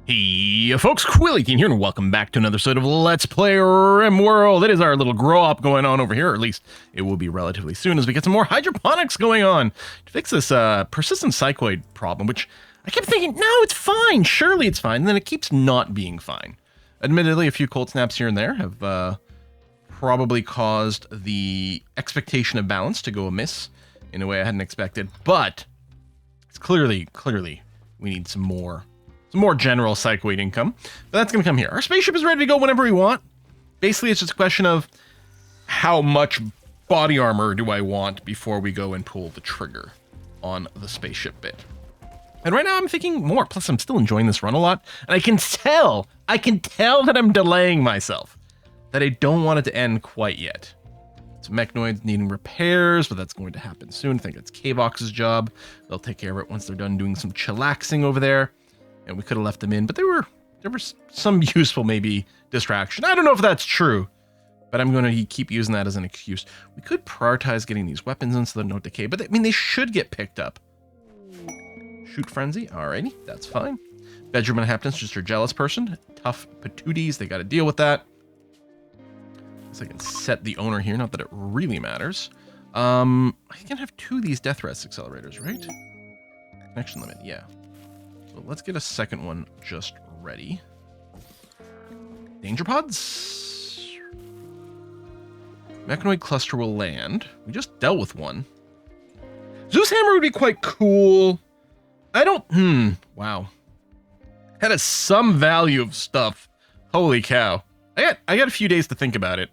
Hey folks, Quilly18 here, and welcome back to another episode of Let's Play RimWorld. It is our little grow-up going on over here, or at least it will be relatively soon as we get some more hydroponics going on to fix this persistent cycloid problem, which I kept thinking, no, it's fine, surely it's fine, and then it keeps not being fine. Admittedly, a few cold snaps here and there have probably caused the expectation of balance to go amiss in a way I hadn't expected, but it's clearly we need some more general cycloid income, but that's going to come here. Our spaceship is ready to go whenever we want. Basically, it's just a question of how much body armor do I want before we go and pull the trigger on the spaceship bit. And right now I'm thinking more, plus I'm still enjoying this run a lot, and I can tell that I'm delaying myself, that I don't want it to end quite yet. Some mechanoids needing repairs, but that's going to happen soon. I think it's K-Vox's job. They'll take care of it once they're done doing some chillaxing over there. And we could have left them in, but there was some useful, maybe, distraction. I don't know if that's true, but I'm going to keep using that as an excuse. We could prioritize getting these weapons in so they don't decay, but I mean, they should get picked up. Shoot frenzy, alrighty, that's fine. Bedroom inhabitants, just your jealous person. Tough patooties, they got to deal with that. So I can set the owner here, not that it really matters. I can have 2 of these death rest accelerators, right? Connection limit, yeah. So let's get a second one just ready. Danger pods. Mechanoid cluster will land. We just dealt with one. Zeus hammer would be quite cool. I don't, wow. That has some value of stuff. Holy cow. I got a few days to think about it.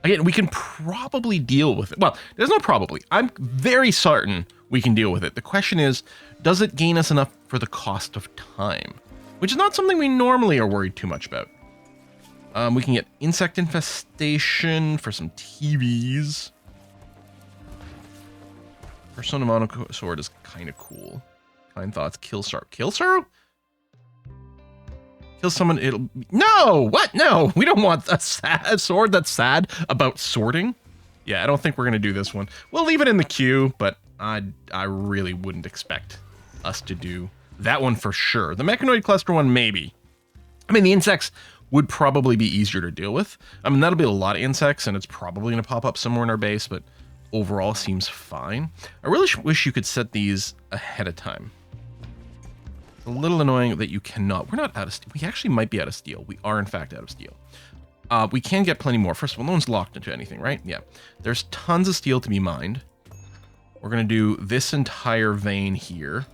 Again, we can probably deal with it. Well, there's no probably. I'm very certain we can deal with it. The question is, does it gain us enough for the cost of time? Which is not something we normally are worried too much about. We can get insect infestation for some TVs. Persona Mono Sword is kind of cool. Kind thoughts. Kill Sorrow. Kill Sorrow? Kill someone, it'll... No! What? No! We don't want a sword that's sad about sorting. Yeah, I don't think we're going to do this one. We'll leave it in the queue, but I really wouldn't expect us to do that one for sure. The mechanoid cluster one, maybe. I mean, the insects would probably be easier to deal with. I mean, that'll be a lot of insects, and it's probably going to pop up somewhere in our base, but overall seems fine. I really wish you could set these ahead of time. A little annoying that you cannot. We're not out of steel. We actually might be out of steel. We are, in fact, out of steel. We can get plenty more. First of all, no one's locked into anything, right? Yeah. There's tons of steel to be mined. We're going to do this entire vein here.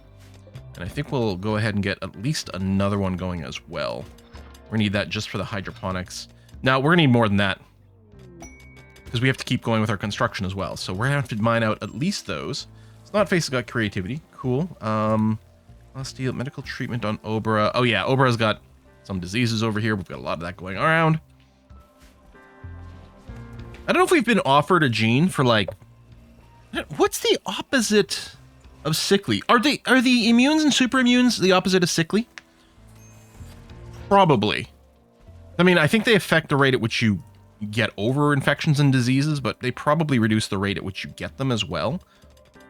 And I think we'll go ahead and get at least another one going as well. We're going to need that just for the hydroponics. Now, we're going to need more than that, because we have to keep going with our construction as well. So we're going to have to mine out at least those. It's not face got creativity. Cool. Steel, medical treatment on Obra. Oh yeah, Obra's got some diseases over here. We've got a lot of that going around. I don't know if we've been offered a gene for, like, what's the opposite of sickly? Are the immunes and super immunes the opposite of sickly? Probably. I mean, I think they affect the rate at which you get over infections and diseases, but they probably reduce the rate at which you get them as well.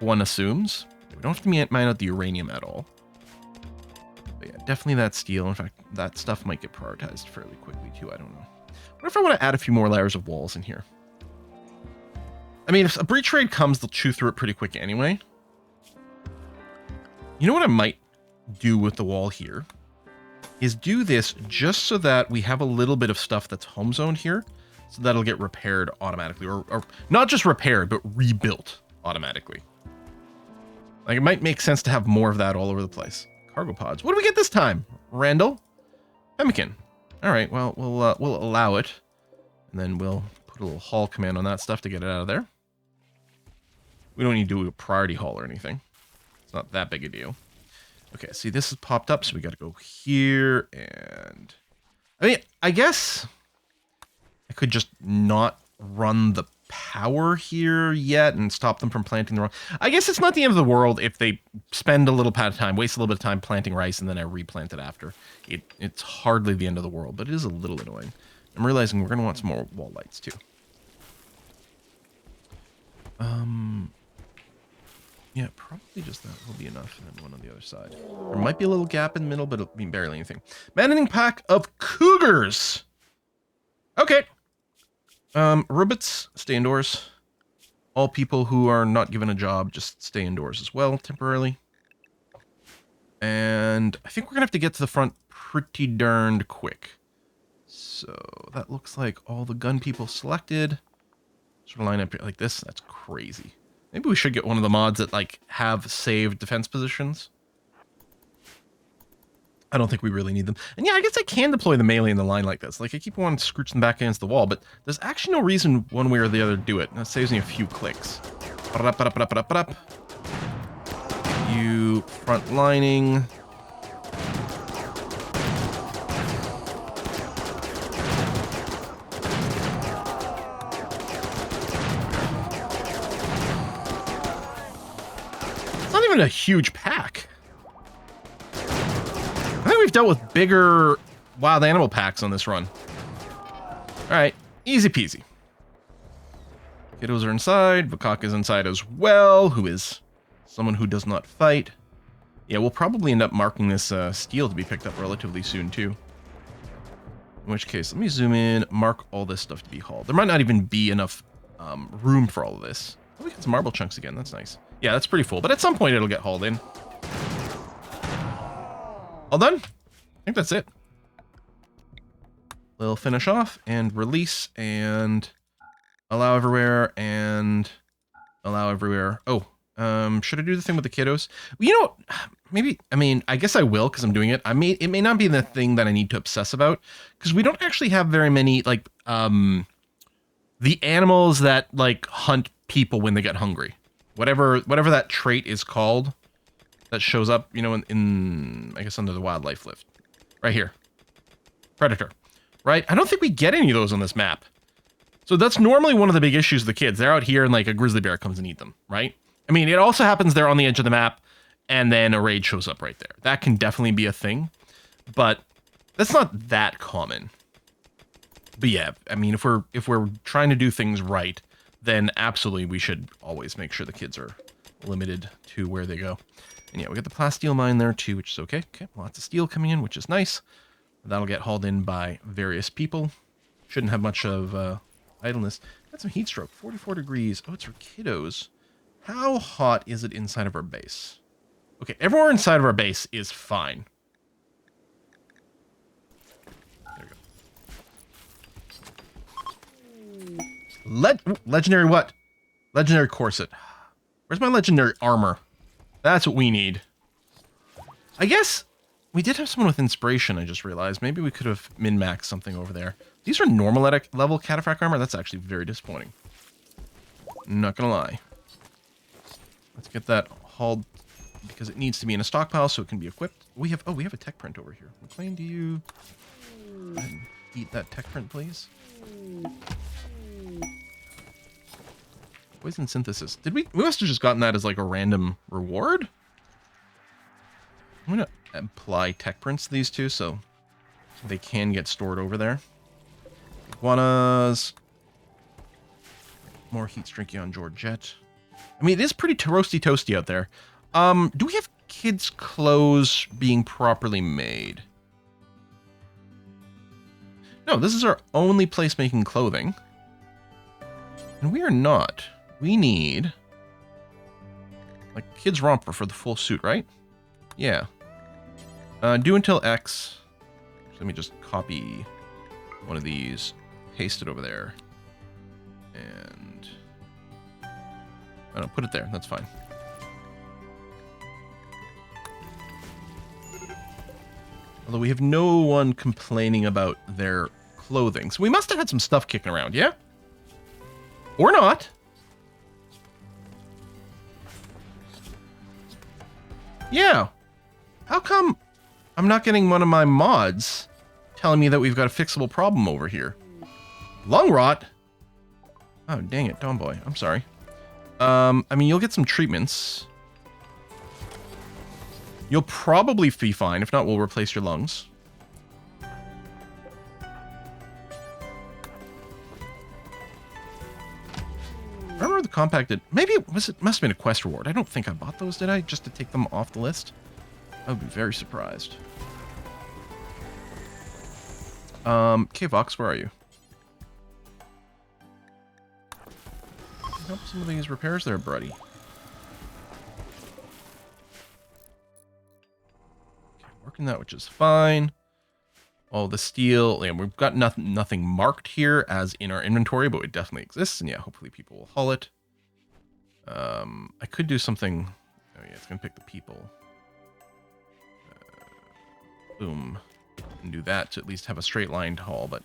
One assumes. We don't have to mine out the uranium at all. But yeah, definitely that steel. In fact, that stuff might get prioritized fairly quickly too. I don't know. What if I want to add a few more layers of walls in here? I mean, if a breach raid comes, they'll chew through it pretty quick anyway. You know what I might do with the wall here? Is do this just so that we have a little bit of stuff that's home zoned here. So that'll get repaired automatically. Or not just repaired, but rebuilt automatically. Like, it might make sense to have more of that all over the place. Cargo pods. What do we get this time? Randall? Pemmican. All right, well, we'll allow it. And then we'll put a little haul command on that stuff to get it out of there. We don't need to do a priority haul or anything. It's not that big a deal. Okay, see, this has popped up, so we got to go here, and... I mean, I guess I could just not run the power here yet and stop them from planting the wrong... I guess it's not the end of the world if they spend a little bit of time, waste a little bit of time planting rice, and then I replant it after. It's hardly the end of the world, but it is a little annoying. I'm realizing we're going to want some more wall lights, too. Yeah, probably just that will be enough, and then one on the other side. There might be a little gap in the middle, but it'll be barely anything. Maddening pack of cougars. Okay. Robots, stay indoors. All people who are not given a job, just stay indoors as well, temporarily. And I think we're going to have to get to the front pretty darned quick. So that looks like all the gun people selected. Sort of line up here like this. That's crazy. Maybe we should get one of the mods that, like, have saved defense positions. I don't think we really need them. And yeah, I guess I can deploy the melee in the line like this. Like, I keep wanting to scooch them back against the wall, but there's actually no reason one way or the other to do it. And that saves me a few clicks. You front lining. It's not even a huge pack. I think we've dealt with bigger wild animal packs on this run. Alright, easy peasy. Kiddos are inside. Vakak is inside as well, who is someone who does not fight. Yeah, we'll probably end up marking this steel to be picked up relatively soon, too. In which case, let me zoom in, mark all this stuff to be hauled. There might not even be enough room for all of this. Oh, we got some marble chunks again. That's nice. Yeah, that's pretty full, but at some point it'll get hauled in. All done? I think that's it. We'll finish off and release and allow everywhere and allow everywhere. Oh, should I do the thing with the kiddos? You know, maybe, I mean, I guess I will because I'm doing it. It may not be the thing that I need to obsess about because we don't actually have very many, like, the animals that, like, hunt people when they get hungry. Whatever that trait is called that shows up, you know, in I guess under the wildlife lift. Right here. Predator. Right? I don't think we get any of those on this map. So that's normally one of the big issues with the kids. They're out here and, like, a grizzly bear comes and eat them, right? I mean, it also happens they're on the edge of the map and then a raid shows up right there. That can definitely be a thing, but that's not that common. But yeah, I mean, if we're trying to do things right, then absolutely we should always make sure the kids are limited to where they go. And yeah, we got the plasteel mine there too, which is okay. Okay, lots of steel coming in, which is nice. That'll get hauled in by various people. Shouldn't have much of idleness. Got some heat stroke, 44 degrees. Oh, it's for kiddos. How hot is it inside of our base? Okay, everywhere inside of our base is fine. There we go. Legendary what? Legendary corset. Where's my legendary armor? That's what we need. I guess we did have someone with inspiration, I just realized. Maybe we could have min-maxed something over there. These are normal level cataphract armor. That's actually very disappointing. Not gonna lie. Let's get that hauled because it needs to be in a stockpile so it can be equipped. We have a tech print over here. McLean, do you eat that tech print, please? Poison synthesis. Did we must have just gotten that as like a random reward? I'm gonna apply tech prints to these two so they can get stored over there. Iguanas. More heat streaky on Georgette. I mean, it is pretty roasty toasty out there. Do we have kids' clothes being properly made? No, this is our only place making clothing. And we are not. We need, like, kids' romper for the full suit, right? Yeah. Do until X. So let me just copy one of these, paste it over there, and I don't put it there. That's fine. Although we have no one complaining about their clothing, so we must have had some stuff kicking around, yeah? Or not. Yeah. How come I'm not getting one of my mods telling me that we've got a fixable problem over here? Lung rot? Oh, dang it, Tomboy. I'm sorry. I mean, you'll get some treatments. You'll probably be fine. If not, we'll replace your lungs. I remember the compacted. Maybe it must have been a quest reward. I don't think I bought those, did I? Just to take them off the list? I would be very surprised. Okay, Vox, where are you? Help some of these repairs there, buddy. Okay, working that, which is fine. All the steel, and we've got nothing marked here as in our inventory, but it definitely exists, and yeah, hopefully people will haul it. I could do something. Oh yeah, it's gonna pick the people. Boom, and do that to at least have a straight line haul. But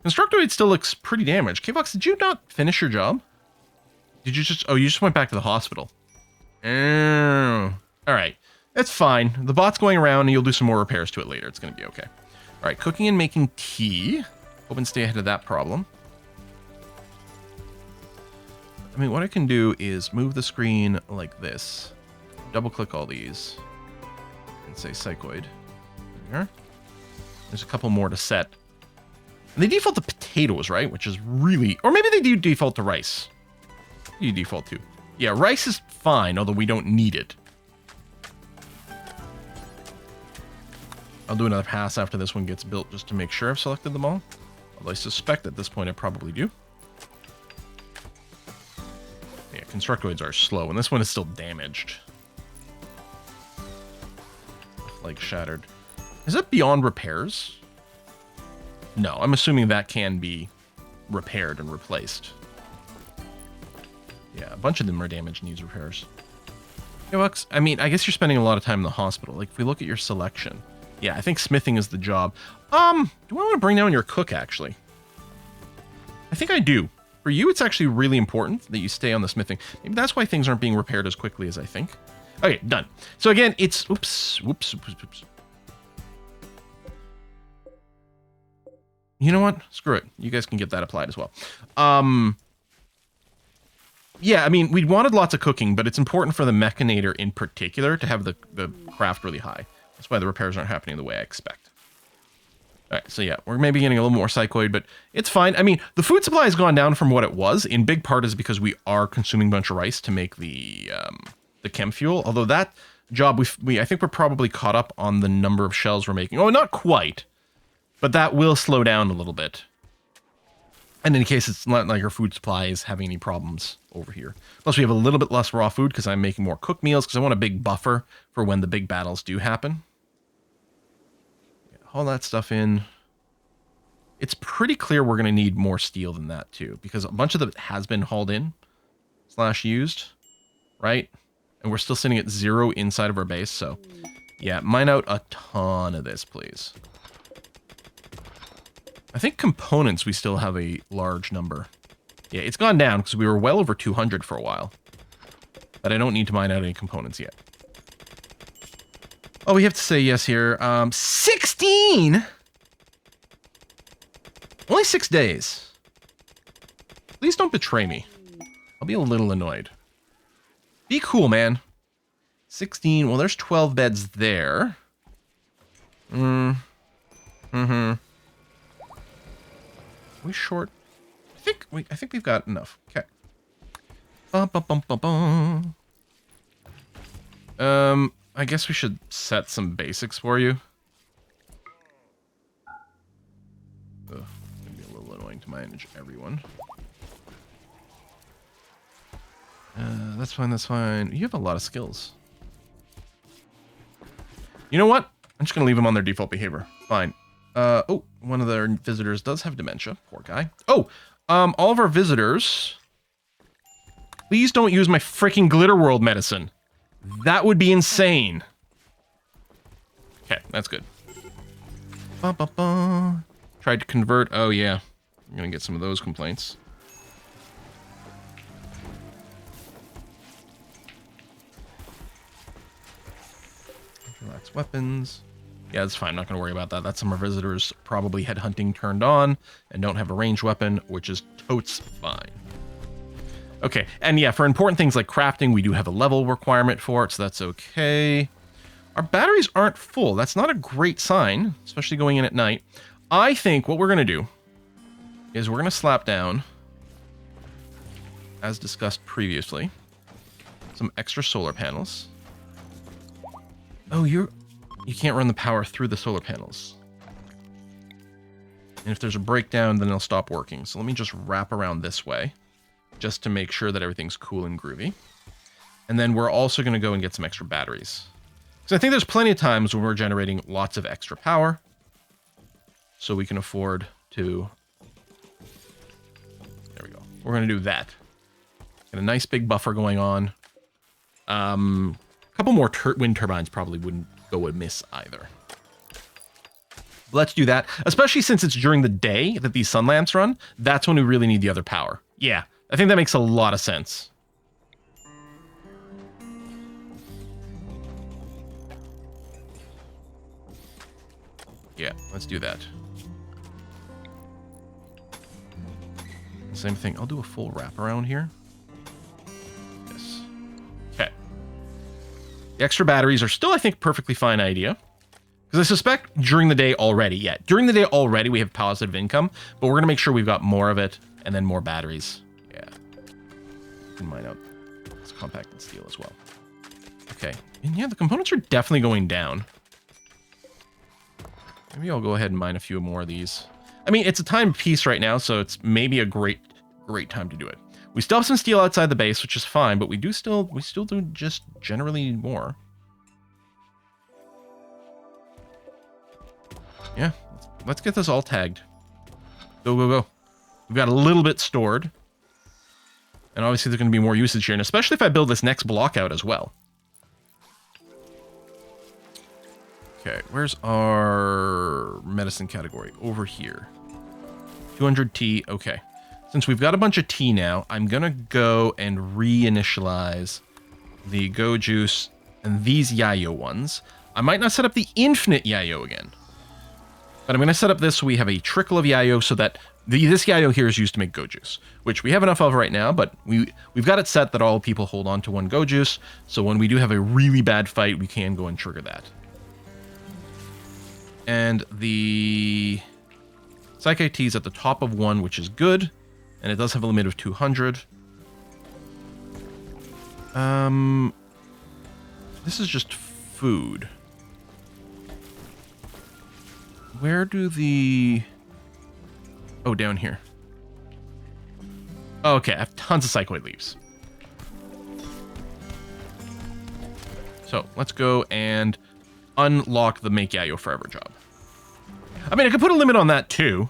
Constructoid still looks pretty damaged. K-Vox, did you not finish your job? Did you just? Oh, you just went back to the hospital. Oh, all right, that's fine. The bot's going around, and you'll do some more repairs to it later. It's gonna be okay. All right, cooking and making tea. Hope and stay ahead of that problem. I mean, what I can do is move the screen like this. Double click all these. And say psychoid. There. There's a couple more to set. And they default to potatoes, right? Which is really... Or maybe they do default to rice. What do you default to? Yeah, rice is fine, although we don't need it. I'll do another pass after this one gets built just to make sure I've selected them all. Although I suspect at this point I probably do. Yeah, Constructoids are slow, and this one is still damaged. Like shattered. Is it beyond repairs? No, I'm assuming that can be repaired and replaced. Yeah, a bunch of them are damaged and needs repairs. Hey, Lux, I mean, I guess you're spending a lot of time in the hospital. Like, if we look at your selection... Yeah, I think smithing is the job. Do I want to bring down your cook, actually? I think I do. For you, it's actually really important that you stay on the smithing. Maybe that's why things aren't being repaired as quickly as I think. Okay, done. So again, it's... Oops. You know what? Screw it. You guys can get that applied as well. Yeah, I mean, we wanted lots of cooking, but it's important for the Mechanator in particular to have the craft really high. That's why the repairs aren't happening the way I expect. All right, so yeah, we're maybe getting a little more psychoid, but it's fine. I mean, the food supply has gone down from what it was. In big part is because we are consuming a bunch of rice to make the chem fuel. Although that job, I think we're probably caught up on the number of shells we're making. Oh, not quite, but that will slow down a little bit. And in case it's not like our food supply is having any problems over here. Plus, we have a little bit less raw food because I'm making more cooked meals because I want a big buffer for when the big battles do happen. Haul that stuff in. It's pretty clear we're going to need more steel than that too, because a bunch of it has been hauled in / used, right? And we're still sitting at 0 inside of our base, so yeah, mine out a ton of this, please. I think components we still have a large number. Yeah, it's gone down because we were well over 200 for a while, but I don't need to mine out any components yet. Oh, we have to say yes here. 16? Only 6 days. Please don't betray me. I'll be a little annoyed. Be cool, man. 16. Well, there's 12 beds there. Are we short? I think we've got enough. Okay. I guess we should set some basics for you. Ugh, it's gonna be a little annoying to manage everyone. That's fine, that's fine. You have a lot of skills. You know what? I'm just gonna leave them on their default behavior. Fine. Oh, one of their visitors does have dementia. Poor guy. Oh, all of our visitors, please don't use my freaking Glitter World medicine. That would be insane. Okay, that's good. Tried to convert. Oh, yeah. I'm going to get some of those complaints. Relax weapons. Yeah, that's fine. I'm not going to worry about that. That's some of our visitors probably had hunting turned on and don't have a ranged weapon, which is totes fine. Okay, and yeah, for important things like crafting, we do have a level requirement for it, so that's okay. Our batteries aren't full. That's not a great sign, especially going in at night. I think what we're going to do is we're going to slap down as discussed previously, some extra solar panels. Oh, you can't run the power through the solar panels. And if there's a breakdown, then they'll stop working. So let me just wrap around this way, just to make sure that everything's cool and groovy. And then we're also going to go and get some extra batteries. So I think there's plenty of times when we're generating lots of extra power, so we can afford to... There we go. We're going to do that. Got a nice big buffer going on. A couple more wind turbines probably wouldn't go amiss either. Let's do that, especially since it's during the day that these sun lamps run. That's when we really need the other power. Yeah, I think that makes a lot of sense. Yeah, let's do that. Same thing. I'll do a full wrap around here. Yes. Okay. The extra batteries are still, I think, perfectly fine idea. Because I suspect during the day already, yeah. During the day already, we have positive income, but we're going to make sure we've got more of it, and then more batteries. Yeah. You can mine out this compacted steel as well. Okay. And yeah, the components are definitely going down. Maybe I'll go ahead and mine a few more of these. I mean, it's a time of peace right now, so it's maybe a great time to do it. We still have some steel outside the base, which is fine, but we still do just generally need more. Yeah, let's get this all tagged. Go, go, go. We've got a little bit stored. And obviously there's going to be more usage here, and especially if I build this next block out as well. Okay, where's our medicine category? Over here. 200 tea, okay. Since we've got a bunch of tea now, I'm going to go and reinitialize the Go Juice and these Yayo ones. I might not set up the infinite Yayo again. But I'm going to set up this so we have a trickle of Yayo so that this Yayo here is used to make Go Juice, which we have enough of right now, but we've got it set that all people hold on to one Go Juice, so when we do have a really bad fight, we can go and trigger that. And the Psychic Tea is at the top of 1, which is good. And it does have a limit of 200. This is just food. Where do the... Oh, down here. Okay, I have tons of cycloid leaves. So, let's go and unlock the Make Yayo Forever job. I mean, I could put a limit on that too.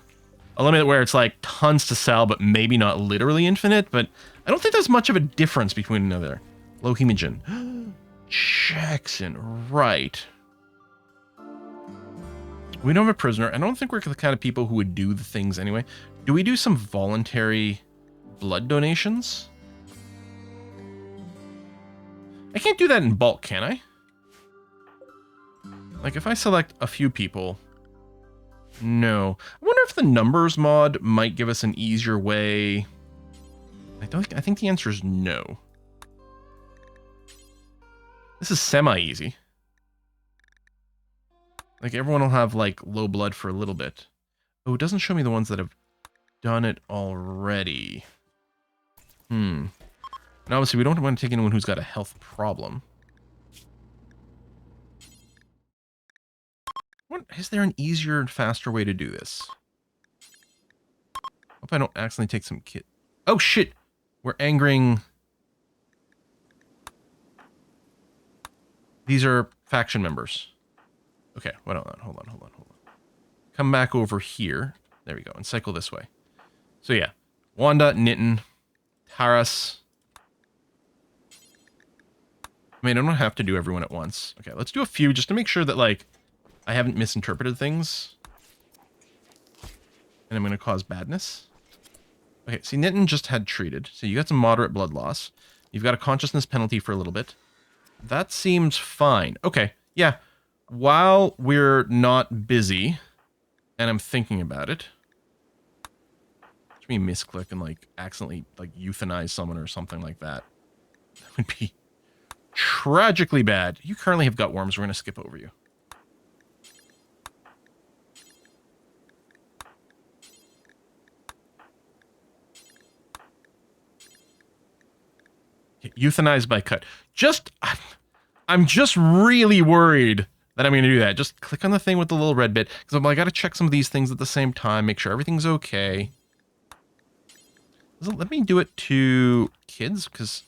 A limit where it's like tons to sell, but maybe not literally infinite, but I don't think there's much of a difference between another. Low hemogen. Jackson, right. We don't have a prisoner. I don't think we're the kind of people who would do the things anyway. Do we do some voluntary blood donations? I can't do that in bulk, can I? Like, if I select a few people... No. I wonder if the numbers mod might give us an easier way. I think the answer is no. This is semi-easy. Like, everyone will have, like, low blood for a little bit. Oh, it doesn't show me the ones that have done it already. And obviously, we don't want to take anyone who's got a health problem. What, is there an easier and faster way to do this? Hope I don't accidentally take some kit. Oh, shit! We're angering... These are faction members. Okay, wait, hold on. Come back over here. There we go, and cycle this way. So yeah, Wanda, Nitin, Taras. I mean, I don't have to do everyone at once. Okay, let's do a few just to make sure that, like, I haven't misinterpreted things. And I'm going to cause badness. Okay, see, Nitin just had treated. So you got some moderate blood loss. You've got a consciousness penalty for a little bit. That seems fine. Okay, yeah. While we're not busy, and I'm thinking about it, let me misclick and, like, accidentally, like, euthanize someone or something like that. That would be tragically bad. You currently have gut worms. We're going to skip over you. Euthanized by cut. I'm just really worried that I'm going to do that. Just click on the thing with the little red bit. Because I got to check some of these things at the same time. Make sure everything's okay. Let me do it to kids. Because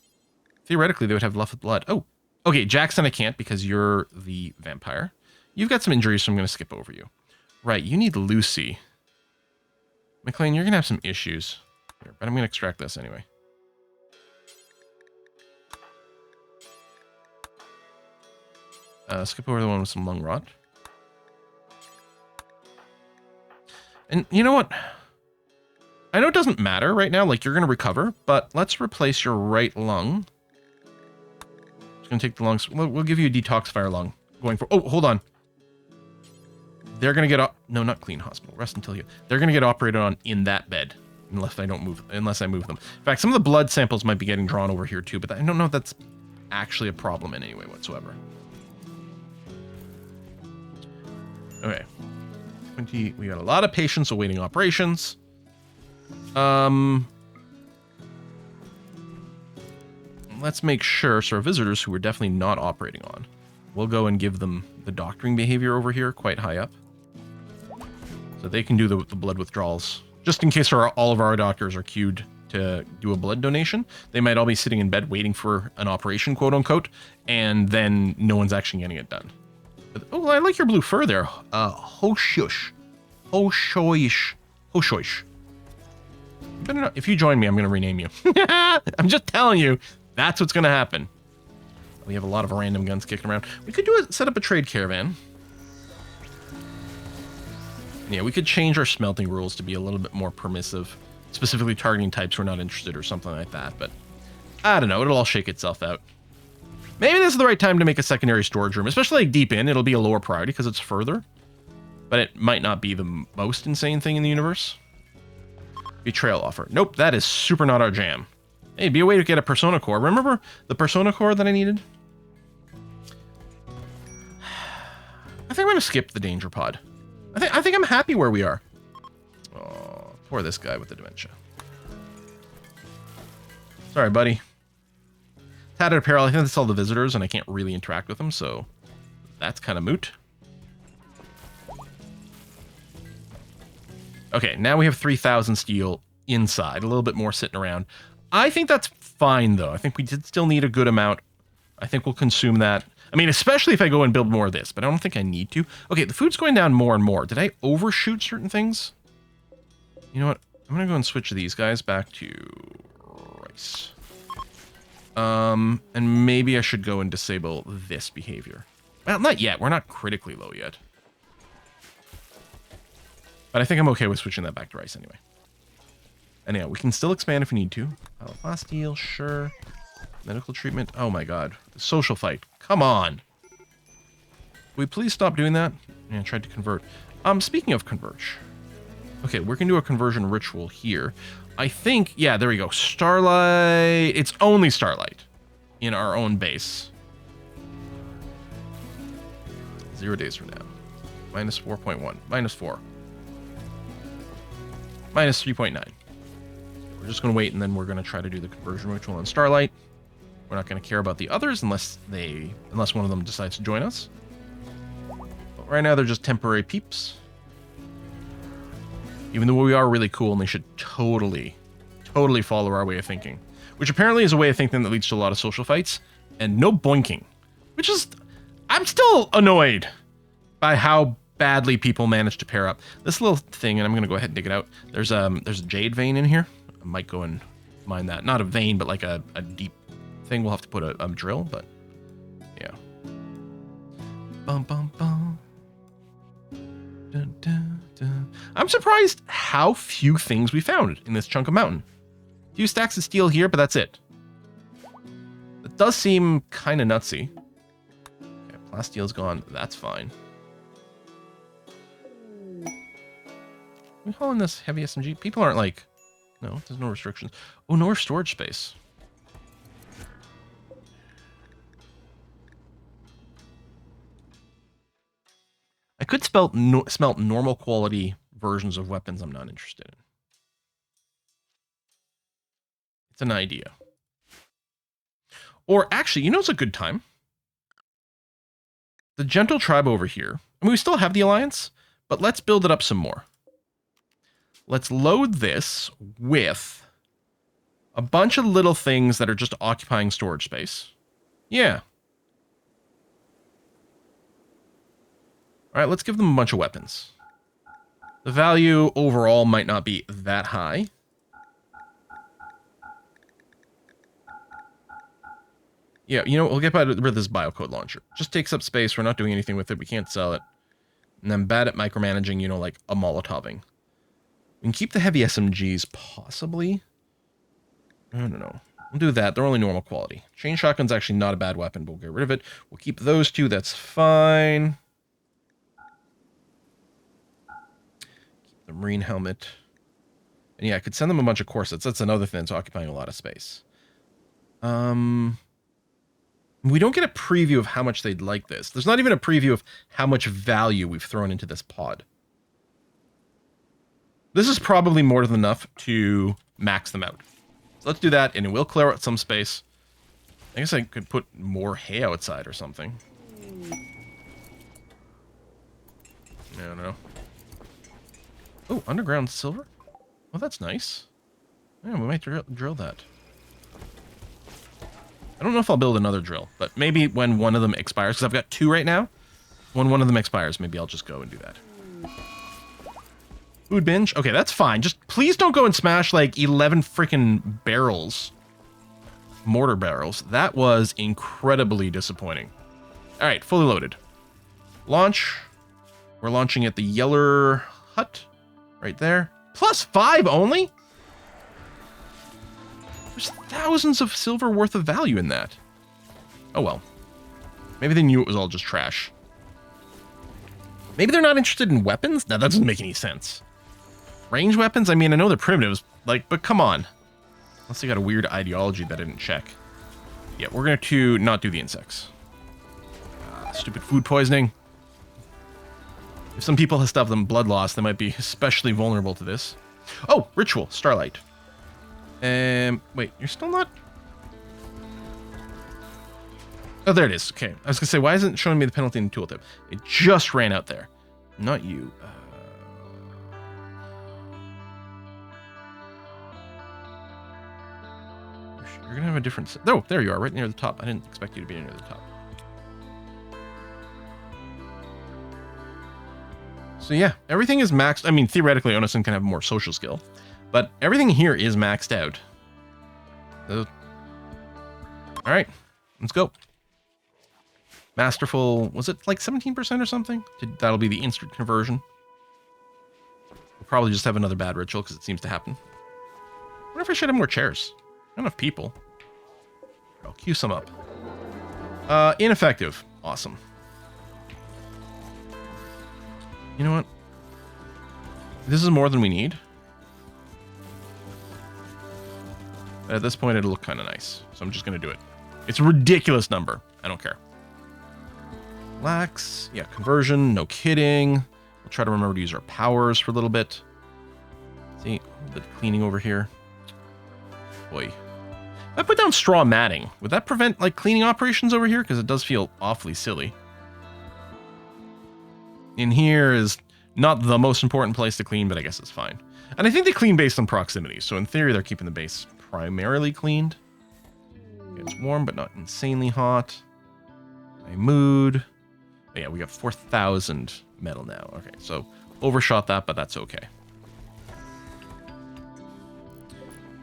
theoretically, they would have left with blood. Oh, okay. Jackson, I can't because you're the vampire. You've got some injuries, so I'm going to skip over you. Right, you need Lucy. McLean, you're going to have some issues. Here, but I'm going to extract this anyway. Skip over the one with some lung rot. And you know what? I know it doesn't matter right now, like you're going to recover, but let's replace your right lung. It's going to take the lungs. We'll give you a detoxifier lung going for... Oh, hold on. They're going to get... No, not clean hospital. Rest until you... They're going to get operated on in that bed. Unless I move them. In fact, some of the blood samples might be getting drawn over here too, but I don't know if that's actually a problem in any way whatsoever. Okay. We got a lot of patients awaiting operations. Let's make sure, so our visitors who we're definitely not operating on, we'll go and give them the doctoring behavior over here quite high up. So they can do the blood withdrawals. Just in case all of our doctors are queued to do a blood donation. They might all be sitting in bed waiting for an operation, quote unquote, and then no one's actually getting it done. But, oh, I like your blue fur there. Hoshush. Hoshoish. Hoshoish. If you join me, I'm going to rename you. I'm just telling you, that's what's going to happen. We have a lot of random guns kicking around. We could set up a trade caravan. Yeah, we could change our smelting rules to be a little bit more permissive, specifically targeting types we're not interested or something like that, but I don't know, it'll all shake itself out. Maybe this is the right time to make a secondary storage room, especially like deep in. It'll be a lower priority because it's further, but it might not be the most insane thing in the universe. Betrayal offer. Nope, that is super not our jam. Hey, it'd be a way to get a persona core. Remember the persona core that I needed? I think I'm going to skip the danger pod. I think I'm happy where we are. Oh, poor this guy with the dementia. Sorry, buddy. Tattered apparel. I think that's all the visitors, and I can't really interact with them, so that's kind of moot. Okay, now we have 3,000 steel inside. A little bit more sitting around. I think that's fine, though. I think we did still need a good amount. I think we'll consume that. I mean, especially if I go and build more of this, but I don't think I need to. Okay, the food's going down more and more. Did I overshoot certain things? You know what? I'm going to go and switch these guys back to rice. And maybe I should go and disable this behavior. Well, not yet. We're not critically low yet. But I think I'm okay with switching that back to rice anyway. Anyhow, we can still expand if we need to. Plasteel, sure. Medical treatment. Oh my god. The social fight. Come on. Will we please stop doing that? Yeah, I tried to convert. Speaking of converge. Okay, we're going to do a conversion ritual here. I think, yeah, there we go. Starlight. It's only Starlight in our own base. 0 days from now. Minus 4.1. Minus 4. Minus 3.9. We're just going to wait, and then we're going to try to do the conversion ritual on Starlight. We're not going to care about the others unless one of them decides to join us. But right now, they're just temporary peeps. Even though we are really cool, and they should totally follow our way of thinking. Which apparently is a way of thinking that leads to a lot of social fights. And no boinking. Which is... I'm still annoyed by how badly people manage to pair up. This little thing, and I'm going to go ahead and dig it out. There's a jade vein in here. I might go and mine that. Not a vein, but like a deep thing. We'll have to put a drill, but yeah. Bum, bum, bum. Dun, dun, dun. I'm surprised how few things we found in this chunk of mountain. A few stacks of steel here, but that's it. It does seem kind of nutsy. Okay, plasteel's gone. That's fine. We hauling this heavy SMG? People aren't like... No, there's no restrictions. Oh, no storage space. I could smelt normal quality versions of weapons I'm not interested in. It's an idea. Or actually, you know, it's a good time. The gentle tribe over here. I mean, we still have the alliance, but let's build it up some more. Let's load this with a bunch of little things that are just occupying storage space. Yeah. All right, let's give them a bunch of weapons. The value overall might not be that high. Yeah, you know, we'll get rid of this biocode launcher. Just takes up space. We're not doing anything with it. We can't sell it. And I'm bad at micromanaging, you know, like a Molotoving. We can keep the heavy SMGs, possibly. I don't know. We'll do that. They're only normal quality. Chain shotgun's actually not a bad weapon, but we'll get rid of it. We'll keep those two. That's fine. Keep the marine helmet. And yeah, I could send them a bunch of corsets. That's another thing that's occupying a lot of space. We don't get a preview of how much they'd like this. There's not even a preview of how much value we've thrown into this pod. This is probably more than enough to max them out. So let's do that, and it will clear out some space. I guess I could put more hay outside or something. I don't know. Oh, underground silver? Well, that's nice. Yeah, we might drill that. I don't know if I'll build another drill, but maybe when one of them expires, because I've got 2 right now. When one of them expires, maybe I'll just go and do that. Food binge? Okay, that's fine. Just please don't go and smash like 11 freaking barrels. Mortar barrels. That was incredibly disappointing. All right, fully loaded. Launch. We're launching at the Yeller Hut. Right there. +5 only? There's thousands of silver worth of value in that. Oh well. Maybe they knew it was all just trash. Maybe they're not interested in weapons? That doesn't make any sense. Range weapons? I mean, I know they're primitives, like, but come on. Unless they got a weird ideology that I didn't check. Yeah, we're going to not do the insects. Stupid food poisoning. If some people have stuff them blood loss, they might be especially vulnerable to this. Oh, ritual, starlight. Wait, you're still not? Oh, there it is. Okay, I was gonna say, why isn't it showing me the penalty in the tooltip? It just ran out there. Not you. You're gonna have a different. Oh, there you are, right near the top. I didn't expect you to be near the top. So yeah, everything is maxed. I mean, theoretically, Onosin can have more social skill, but everything here is maxed out. So, all right, let's go. Masterful, was it like 17% or something? That'll be the instant conversion. We'll probably just have another bad ritual because it seems to happen. I wonder if I should have more chairs. Not enough people. I'll queue some up. Ineffective. Awesome. You know what? This is more than we need. But at this point, it'll look kind of nice. So I'm just going to do it. It's a ridiculous number. I don't care. Lax. Yeah, conversion. No kidding. We'll try to remember to use our powers for a little bit. See, a little bit of cleaning over here. Boy. If I put down straw matting, would that prevent like cleaning operations over here? Because it does feel awfully silly. In here is not the most important place to clean, but I guess it's fine. And I think they clean based on proximity. So in theory, they're keeping the base primarily cleaned. It's warm, but not insanely hot. My mood. Oh, yeah, we got 4,000 metal now. Okay, so overshot that, but that's okay.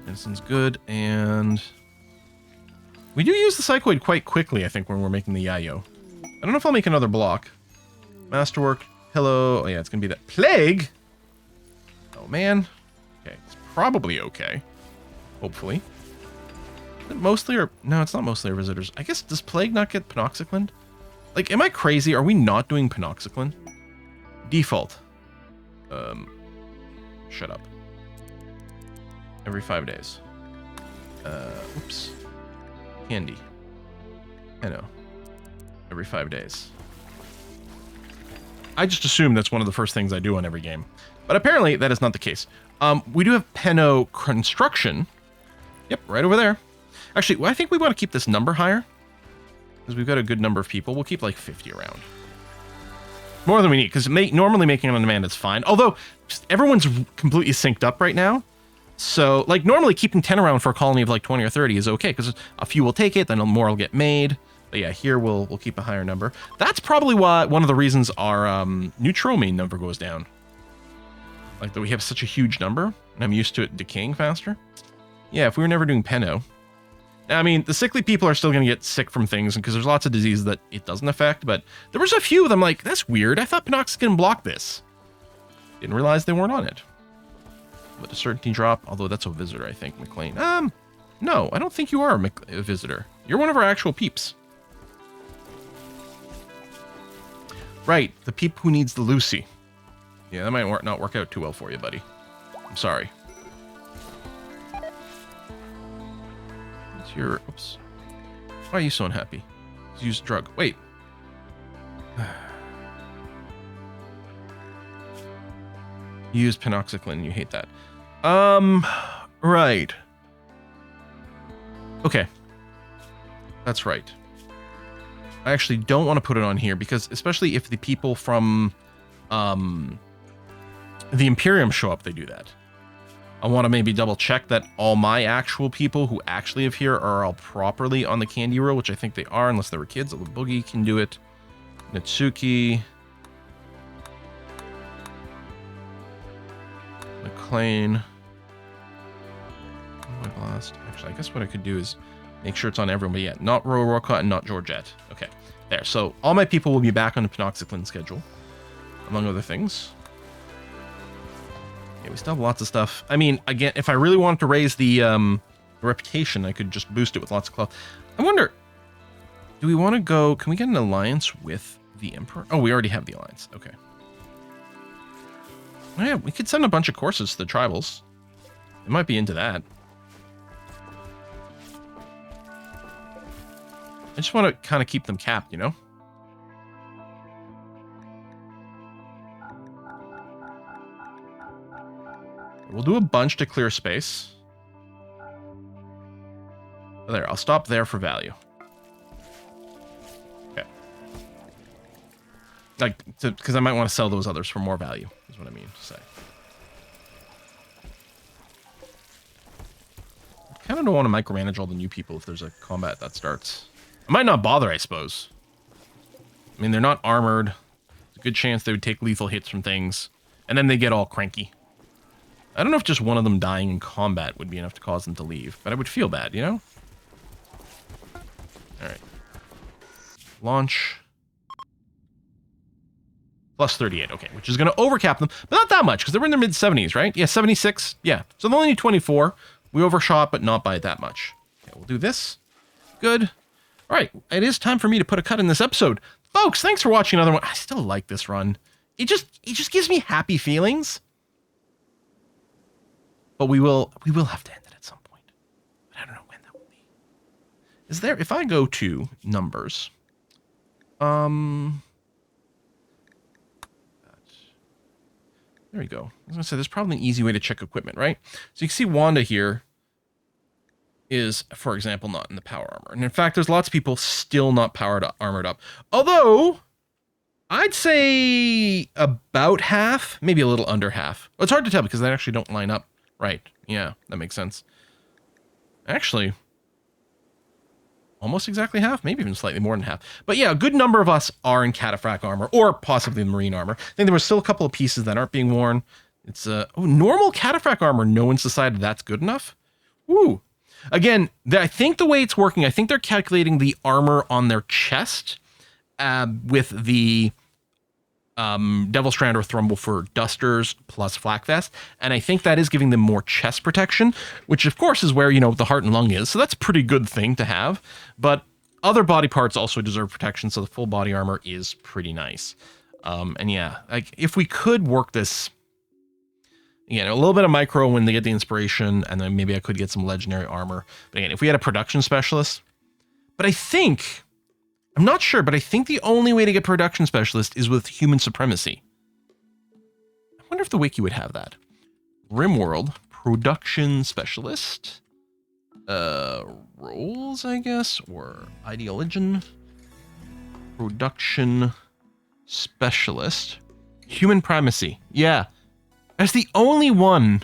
Medicine's good, and we do use the psychoid quite quickly, I think, when we're making the yayo. I don't know if I'll make another block. Masterwork, hello. Oh, yeah, it's going to be that plague. Oh, man. Okay, it's probably okay. Hopefully. Is it mostly or... No, it's not mostly our visitors. I guess, does plague not get panoxyclined? Like, am I crazy? Are we not doing panoxyclin? Default. Shut up. Every 5 days. Oops. Candy. I know. Every 5 days. I just assume that's one of the first things I do on every game. But apparently, that is not the case. We do have Peno Construction. Yep, right over there. Actually, well, I think we want to keep this number higher. Because we've got a good number of people. We'll keep like 50 around. More than we need, because normally making on demand is fine. Although, everyone's completely synced up right now. So, like, normally keeping 10 around for a colony of like 20 or 30 is okay, because a few will take it, then more will get made. But yeah, here we'll keep a higher number. That's probably why one of the reasons our neutral main number goes down. Like, that we have such a huge number, and I'm used to it decaying faster. Yeah, if we were never doing Peno. Now, I mean, the sickly people are still going to get sick from things, because there's lots of diseases that it doesn't affect, but there was a few of them like, that's weird, I thought Penoxygen blocked this. Didn't realize they weren't on it. But a certainty drop, although that's a visitor, I think, McLean. No, I don't think you are a visitor. You're one of our actual peeps. Right, the peep who needs the Lucy. Yeah, that might not work out too well for you, buddy. I'm sorry. What's your... Oops. Why are you so unhappy? Use a drug. Wait. You use penoxycline, you hate that. Right. Okay. That's right. I actually don't want to put it on here because, especially if the people from the Imperium show up, they do that. I want to maybe double check that all my actual people who actually live here are all properly on the candy roll, which I think they are, unless they were kids. Little Boogie can do it. Natsuki. McLean. Oh, my blast. Actually, I guess what I could do is make sure it's on everyone, but yeah, not Roroka and not Georgette. Okay, there. So all my people will be back on the penoxycline schedule, among other things. Yeah, we still have lots of stuff. I mean, again, if I really wanted to raise the reputation, I could just boost it with lots of cloth. I wonder, do we want to go... Can we get an alliance with the Emperor? Oh, we already have the alliance. Okay. Oh, yeah, we could send a bunch of courses to the tribals. They might be into that. I just want to kind of keep them capped, you know? We'll do a bunch to clear space. Oh, there, I'll stop there for value. Okay. Like, because I might want to sell those others for more value, is what I mean to say. I kind of don't want to micromanage all the new people if there's a combat that starts. I might not bother, I suppose. I mean, they're not armored. There's a good chance they would take lethal hits from things. And then they get all cranky. I don't know if just one of them dying in combat would be enough to cause them to leave, but I would feel bad, you know? Alright. Launch. Plus 38, okay, which is going to overcap them, but not that much, because they were in their mid-70s, right? Yeah, 76, yeah. So they only need 24. We overshot, but not by that much. Okay, we'll do this. Good. Alright, it is time for me to put a cut in this episode. Folks, thanks for watching another one. I still like this run. It just gives me happy feelings. But we will have to end it at some point. But I don't know when that will be. Is there, if I go to numbers, there we go. I was gonna say there's probably an easy way to check equipment, right? So you can see Wanda here is, for example, not in the power armor. And in fact, there's lots of people still not armored up. Although I'd say about half, maybe a little under half. Well, it's hard to tell because they actually don't line up. Right. Yeah, that makes sense. Actually, almost exactly half, maybe even slightly more than half. But yeah, a good number of us are in cataphract armor, or possibly the marine armor. I think there were still a couple of pieces that aren't being worn. It's normal cataphract armor. No one's decided that's good enough. Woo. Again, I think the way it's working, I think they're calculating the armor on their chest with the Devil Strand or Thrumble for Dusters plus Flak Vest, and I think that is giving them more chest protection, which of course is where, you know, the heart and lung is, so that's a pretty good thing to have, but other body parts also deserve protection, so the full body armor is pretty nice. And yeah, like, if we could work this, again, a little bit of micro when they get the inspiration, and then maybe I could get some legendary armor, but again, if we had a production specialist, but I think... I'm not sure, but I think the only way to get production specialist is with human supremacy. I wonder if the wiki would have that. RimWorld, production specialist. roles, I guess, or ideologian, production specialist, human primacy. Yeah, that's the only one,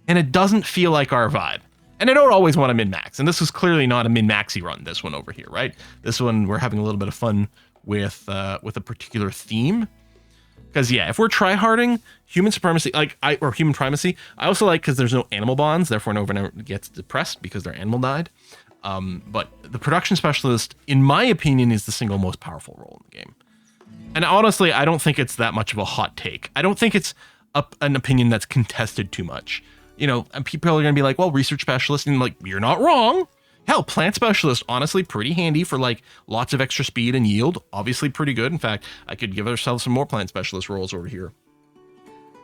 and it doesn't feel like our vibe. And I don't always want to min-max, and this is clearly not a min-maxy run, this one over here, right? This one, we're having a little bit of fun with a particular theme. Because, yeah, if we're tryharding, human supremacy, or human primacy, I also like because there's no animal bonds, therefore no one gets depressed because their animal died. But the production specialist, in my opinion, is the single most powerful role in the game. And honestly, I don't think it's that much of a hot take. I don't think it's an opinion that's contested too much. You know, and people are going to be like, well, research specialist, and like, you're not wrong. Hell, plant specialist, honestly, pretty handy for like lots of extra speed and yield. Obviously pretty good. In fact, I could give ourselves some more plant specialist roles over here.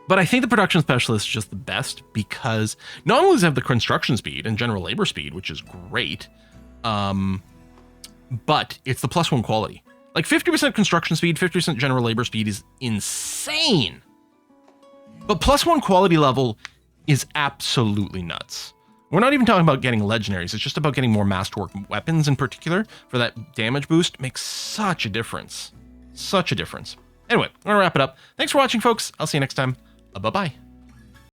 But I think the production specialist is just the best because not only does it have the construction speed and general labor speed, which is great, but it's the +1 quality. Like 50% construction speed, 50% general labor speed is insane. But +1 quality level is absolutely nuts. We're not even talking about getting legendaries. It's just about getting more masterwork weapons in particular for that damage boost. Makes such a difference. Such a difference. Anyway, I'm going to wrap it up. Thanks for watching, folks. I'll see you next time. Bye-bye.